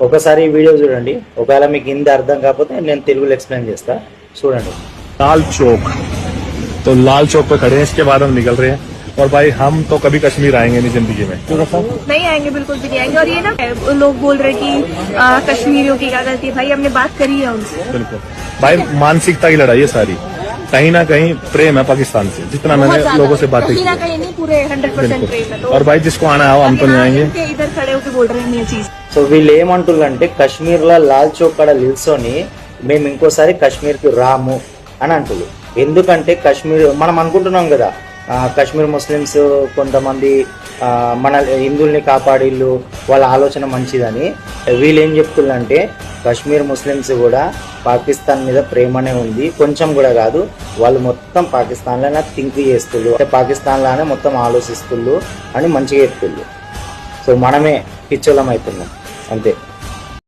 ఒకసారి ఈ వీడియో చూడండి, ఒకవేళ మీకు హిందీ అర్థం కాకపోతే నేను తెలుగులో ఎక్స్ప్లెయిన్ చేస్తా, చూడండి. लाल चौक, तो लाल चौक पे खड़े हैं, इसके बाद हम निकल रहे हैं। और भाई हम तो कभी कश्मीर आएंगे नहीं जिंदगी में, नहीं आएंगे, बिल्कुल भी नहीं आएंगे। और ये ना लोग बोल रहे कि कश्मीरियों की क्या गलती है, भाई हमने बात करी है उनसे। बिल्कुल भाई, मानसिकता की लड़ाई है सारी। कहीं ना कहीं प्रेम है पाकिस्तान से, जितना मैंने लोगों से बातें की। कहीं नहीं, पूरे 100% प्रेम है। तो और भाई जिसको आना है हम तो नहीं आएंगे। इधर खड़े होकर बोल रहे हैं ये चीज। సో వీళ్ళు ఏమంటున్నారంటే కాశ్మీర్లో లాల్ చౌక్ కాడ నిల్చొని మేము ఇంకోసారి కాశ్మీర్కి రాము అని అంటున్నారు. ఎందుకంటే కాశ్మీర్ మనం అనుకుంటున్నాం కదా, కాశ్మీర్ ముస్లిమ్స్ కొంతమంది మన హిందువుల్ని కాపాడిళ్ళు, వాళ్ళ ఆలోచన మంచిదని. వీళ్ళు ఏం చెప్తున్నారంటే కాశ్మీర్ ముస్లిమ్స్ కూడా పాకిస్తాన్ మీద ప్రేమనే ఉంది, కొంచెం కూడా కాదు, వాళ్ళు మొత్తం పాకిస్తాన్లోనే థింక్ చేస్తుళ్ళు, పాకిస్తాన్లోనే మొత్తం ఆలోచిస్తుళ్ళు అని మంచిగా చెప్తుళ్ళు. సో మనమే పిచ్చోళం అవుతున్నాం అంతే.